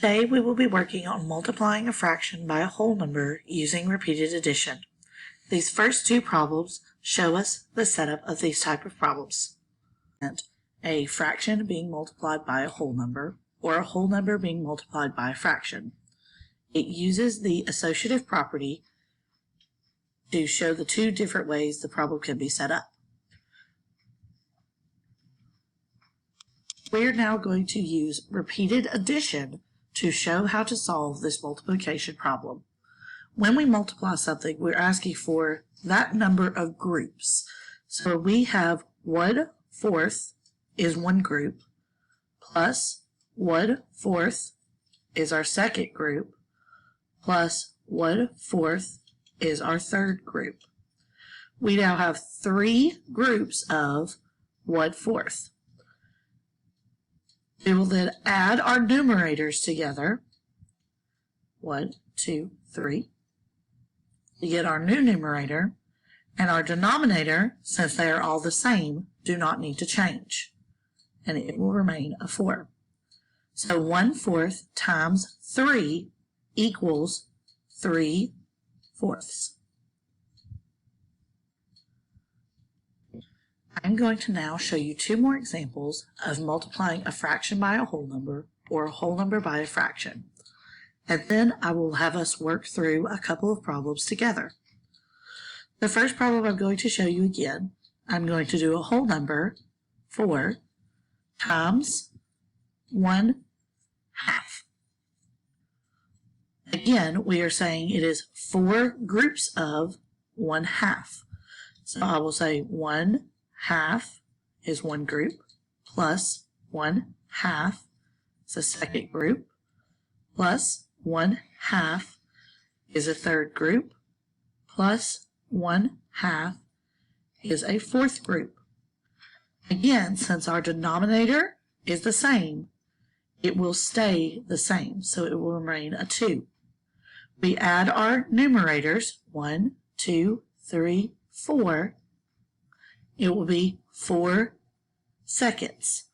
Today we will be working on multiplying a fraction by a whole number using repeated addition. These first two problems show us the setup of these type of problems. And a fraction being multiplied by a whole number, or a whole number being multiplied by a fraction. It uses the associative property to show the two different ways the problem can be set up. We're now going to use repeated addition to show how to solve this multiplication problem. When we multiply something, we're asking for that number of groups. So we have 1/4 is one group, plus 1/4 is our second group, plus 1/4 is our third group. We now have three groups of 1/4. We will then add our numerators together, 1, 2, 3, to get our new numerator, and our denominator, since they are all the same, do not need to change, and it will remain a 4. So 1/4 times 3 equals 3/4. I'm going to now show you two more examples of multiplying a fraction by a whole number or a whole number by a fraction. And then I will have us work through a couple of problems together. The first problem I'm going to show you again, I'm going to do a whole number, 4, times 1/2. Again, we are saying it is 4 groups of 1/2. So I will say 1/2 is one group, plus 1/2 is a second group, plus 1/2 is a third group, plus 1/2 is a fourth group. Again, since our denominator is the same, it will stay the same, so it will remain a 2. We add our numerators, 1, 2, 3, 4. It will be 4 seconds.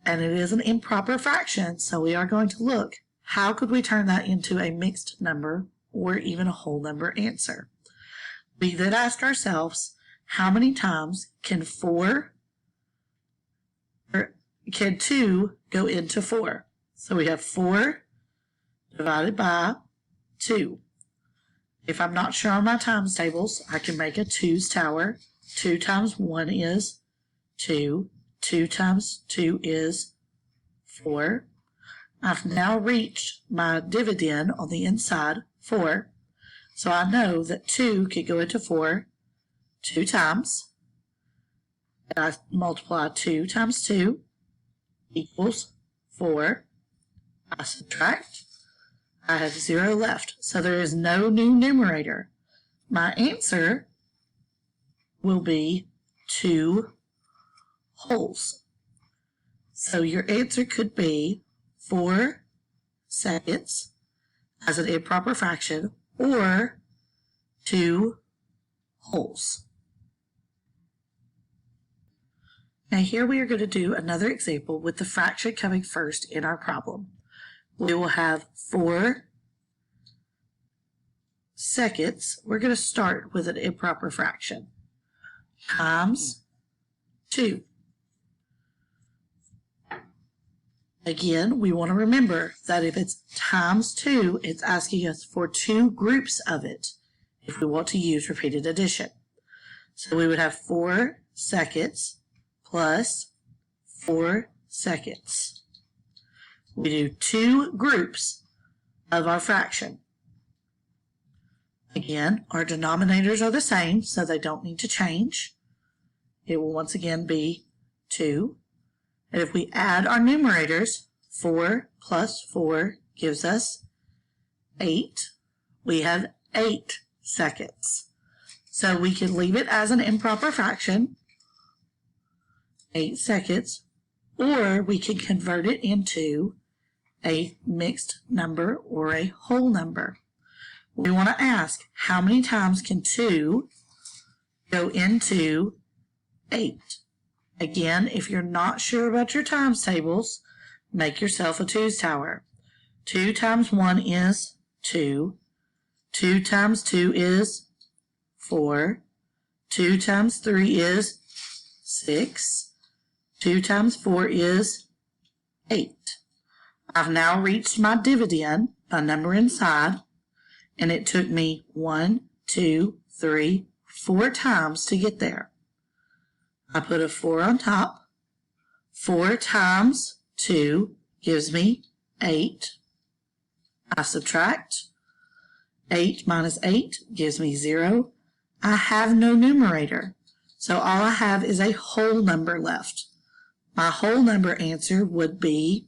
And it is an improper fraction, so we are going to look, how could we turn that into a mixed number or even a whole number answer? We then ask ourselves, how many times can 2 go into 4? So we have 4 divided by 2. If I'm not sure on my times tables, I can make a 2's tower. 2 times 1 is 2. 2 times 2 is 4. I've now reached my dividend on the inside, 4. So I know that 2 could go into 4 2 times. And I multiply 2 times 2 equals 4. I subtract. I have 0 left. So there is no new numerator. My answer will be 2 wholes. So your answer could be 4 seconds as an improper fraction, or 2 wholes. Now here we are going to do another example with the fraction coming first in our problem. We will have 4 seconds. We're going to start with an improper fraction, times 2. Again, we want to remember that if it's times 2, it's asking us for 2 groups of it if we want to use repeated addition. So we would have 4 seconds plus 4 seconds. We do 2 groups of our fraction. Again, our denominators are the same, so they don't need to change. It will once again be 2. And if we add our numerators, 4 plus 4 gives us 8. We have 8 seconds. So we can leave it as an improper fraction, 8 seconds, or we can convert it into a mixed number or a whole number. We want to ask, how many times can 2 go into 8? Again, if you're not sure about your times tables, make yourself a 2's tower. 2 times 1 is 2. 2 times 2 is 4. 2 times 3 is 6. 2 times 4 is 8. I've now reached my dividend by number inside, and it took me 1, 2, 3, 4 times to get there. I put a 4 on top. 4 times 2 gives me 8. I subtract. 8 minus 8 gives me 0. I have no numerator, so all I have is a whole number left. My whole number answer would be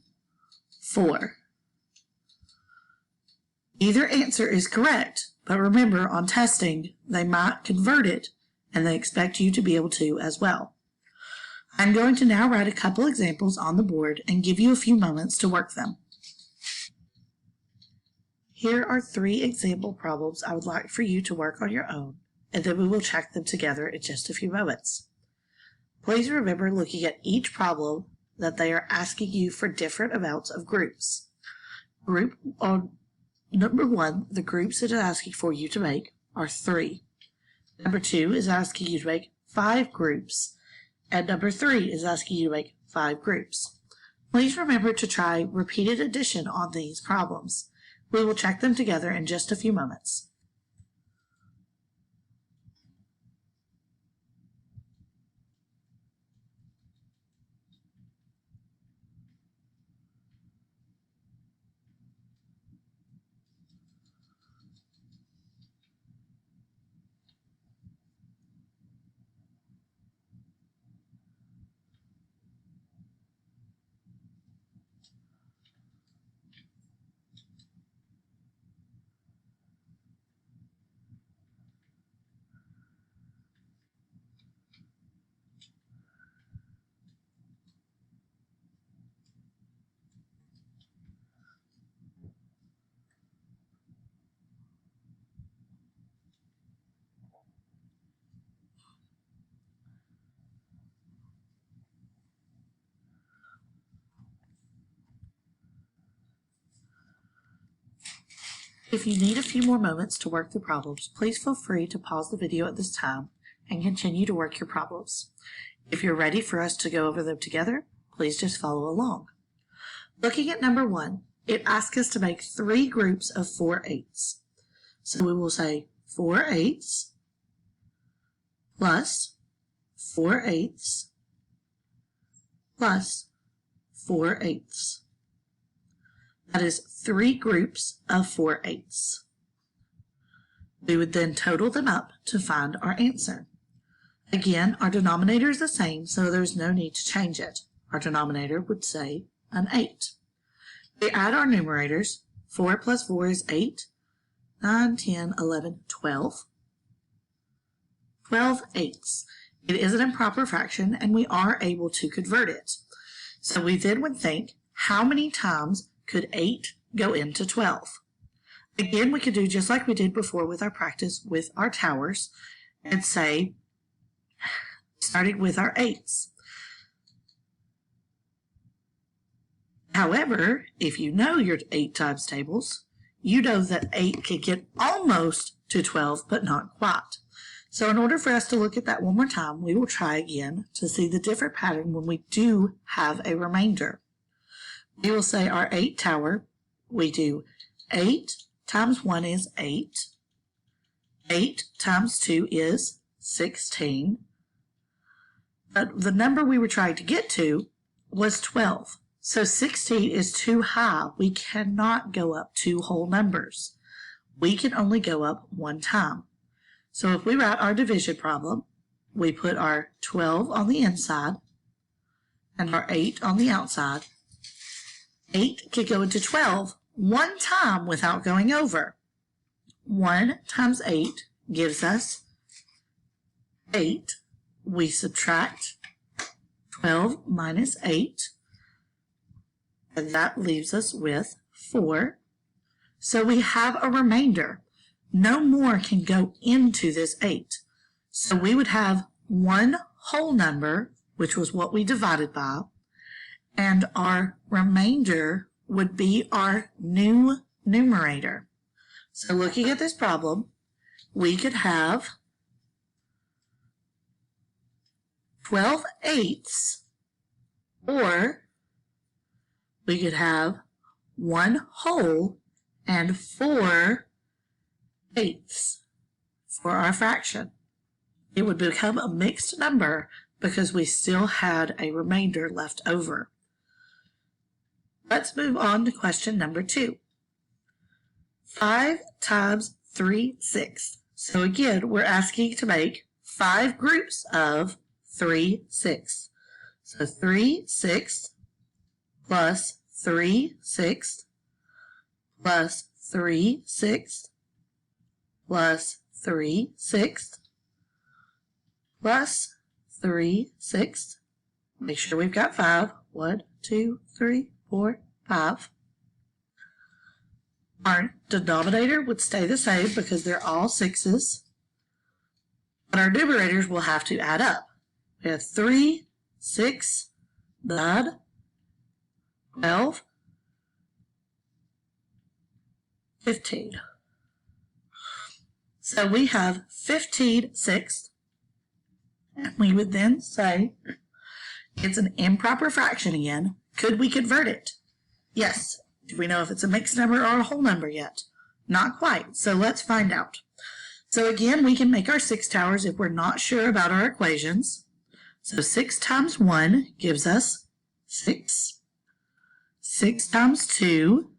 4. Either answer is correct, but remember, on testing, they might convert it, and they expect you to be able to as well. I'm going to now write a couple examples on the board and give you a few moments to work them. Here are 3 example problems I would like for you to work on your own, and then we will check them together in just a few moments. Please remember, looking at each problem, that they are asking you for different amounts of groups. Number 1, the groups it is asking for you to make are 3. Number 2 is asking you to make 5 groups. And number 3 is asking you to make 5 groups. Please remember to try repeated addition on these problems. We will check them together in just a few moments. If you need a few more moments to work the problems, please feel free to pause the video at this time and continue to work your problems. If you're ready for us to go over them together, please just follow along. Looking at number 1, it asks us to make 3 groups of 4/8. So we will say 4/8 plus 4/8 plus 4/8. That is 3 groups of 4/8. We would then total them up to find our answer. Again, our denominator is the same, so there's no need to change it. Our denominator would say an 8. We add our numerators. 4 plus 4 is 8. 9, 10, 11, 12. 12/8. It is an improper fraction, and we are able to convert it. So we then would think, how many times could 8 go into 12? Again, we could do just like we did before with our practice with our towers and say, starting with our 8s. However, if you know your 8 times tables, you know that 8 can get almost to 12, but not quite. So in order for us to look at that one more time, we will try again to see the different pattern when we do have a remainder. We will say our 8 tower, we do 8 times 1 is 8. 8 times 2 is 16. But the number we were trying to get to was 12. So 16 is too high. We cannot go up 2 whole numbers. We can only go up 1 time. So if we write our division problem, we put our 12 on the inside and our 8 on the outside. 8 could go into 12 1 time without going over. 1 times 8 gives us 8. We subtract 12 minus 8, and that leaves us with 4. So we have a remainder. No more can go into this 8. So we would have 1 whole number, which was what we divided by, and our remainder would be our new numerator. So looking at this problem, we could have 12/8, or we could have 1 whole and 4/8 for our fraction. It would become a mixed number because we still had a remainder left over. Let's move on to question number 2. 5 times 3/6. So again, we're asking to make 5 groups of 3/6. So 3/6 plus 3/6 plus 3/6 plus 3/6 plus 3/6. Make sure we've got 5. 1, 2, 3, 4, 5. Our denominator would stay the same because they're all 6s. But our numerators will have to add up. We have 3, 6, 9, 12, 15. So we have 15/6. And we would then say it's an improper fraction again. Could we convert it? Yes. Do we know if it's a mixed number or a whole number yet? Not quite. So let's find out. So again, we can make our 6 towers if we're not sure about our equations. So 6 times 1 gives us 6. 6 times 2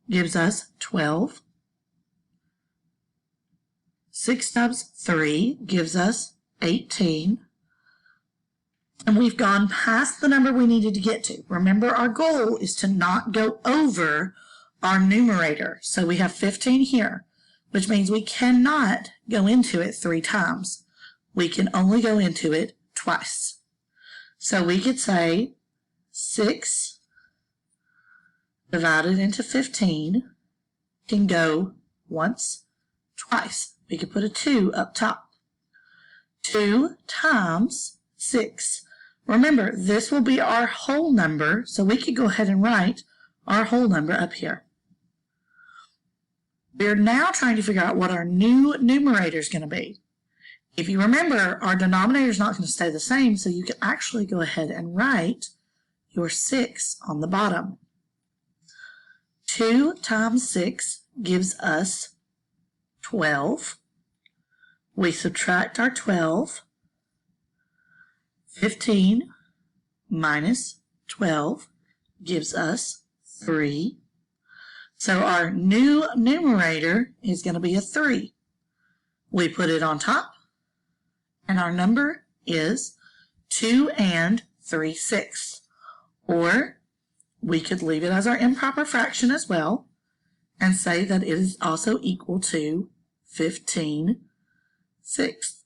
gives us 12. 6 times 3 gives us 18. And we've gone past the number we needed to get to. Remember, our goal is to not go over our numerator. So we have 15 here, which means we cannot go into it 3 times. We can only go into it twice. So we could say 6 divided into 15 can go once, twice. We could put a 2 up top. 2 times 6. Remember, this will be our whole number, so we could go ahead and write our whole number up here. We're now trying to figure out what our new numerator is going to be. If you remember, our denominator is not going to stay the same, so you can actually go ahead and write your 6 on the bottom. 2 times 6 gives us 12. We subtract our 12. 15 minus 12 gives us 3. So our new numerator is going to be a 3. We put it on top, and our number is 2 and 3/6. Or we could leave it as our improper fraction as well and say that it is also equal to 15/6.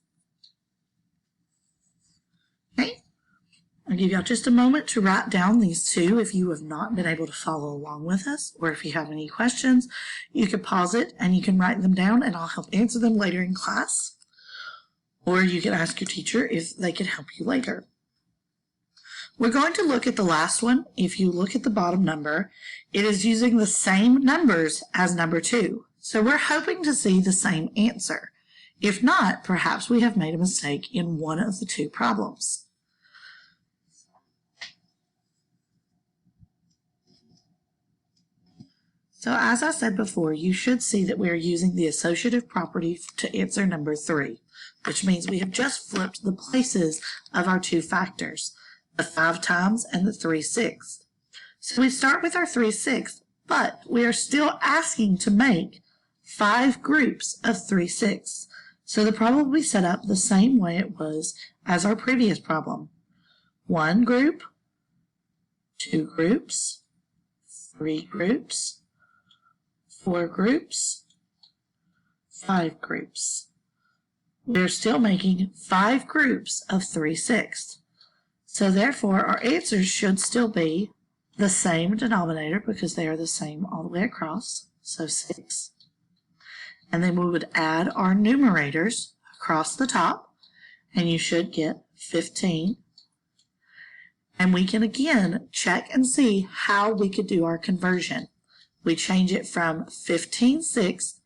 I'll give y'all just a moment to write down these two if you have not been able to follow along with us, or if you have any questions, you can pause it and you can write them down and I'll help answer them later in class. Or you can ask your teacher if they can help you later. We're going to look at the last one. If you look at the bottom number, it is using the same numbers as number 2. So we're hoping to see the same answer. If not, perhaps we have made a mistake in one of the 2 problems. So as I said before, you should see that we are using the associative property to answer number 3, which means we have just flipped the places of our 2 factors, the 5 times and the 3/6. So we start with our 3/6, but we are still asking to make 5 groups of 3/6. So the problem will be set up the same way it was as our previous problem. 1 group, 2 groups, 3 groups, 4 groups, 5 groups. We're still making 5 groups of 3/6. So therefore, our answers should still be the same denominator because they are the same all the way across, so 6. And then we would add our numerators across the top, and you should get 15. And we can again check and see how we could do our conversion. We change it from 15/6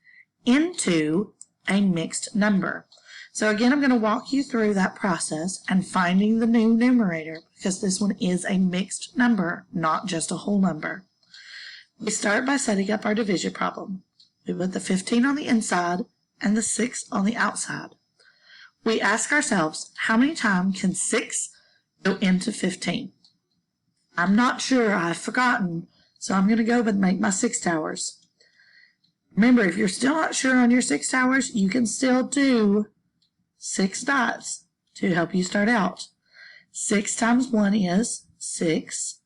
into a mixed number. So again, I'm going to walk you through that process and finding the new numerator, because this one is a mixed number, not just a whole number. We start by setting up our division problem. We put the 15 on the inside and the 6 on the outside. We ask ourselves, how many times can 6 go into 15? I'm not sure, I've forgotten, so I'm going to go and make my 6 towers. Remember, if you're still not sure on your 6 towers, you can still do 6 dots to help you start out. 6 times 1 is 6.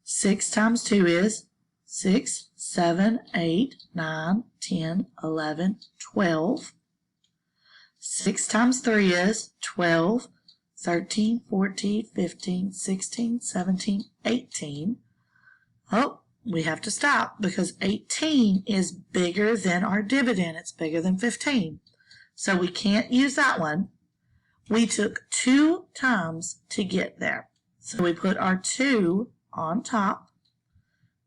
6 times 2 is 6, 7, 8, 9, 10, 11, 12. 6 times 3 is 12, 13, 14, 15, 16, 17, 18. Oh, we have to stop because 18 is bigger than our dividend. It's bigger than 15. So we can't use that one. We took 2 times to get there. So we put our 2 on top.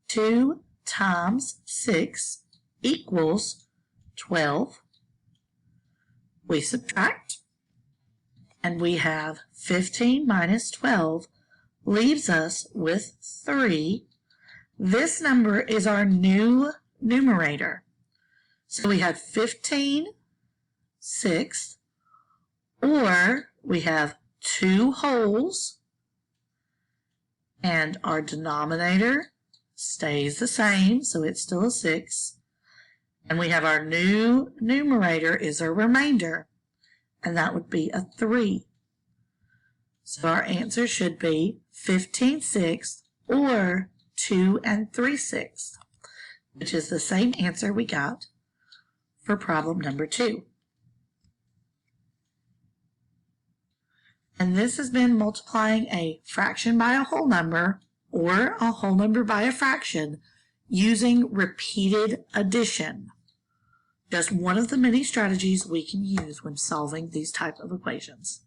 2 times 6 equals 12. We subtract, and we have 15 minus 12 leaves us with 3. This number is our new numerator. So we have 15/6, or we have 2 wholes, and our denominator stays the same, so it's still a 6. And we have our new numerator is a remainder, and that would be a 3. So our answer should be 15/6 or 2 3/6, which is the same answer we got for problem number 2. And this has been multiplying a fraction by a whole number or a whole number by a fraction using repeated addition. Just one of the many strategies we can use when solving these type of equations.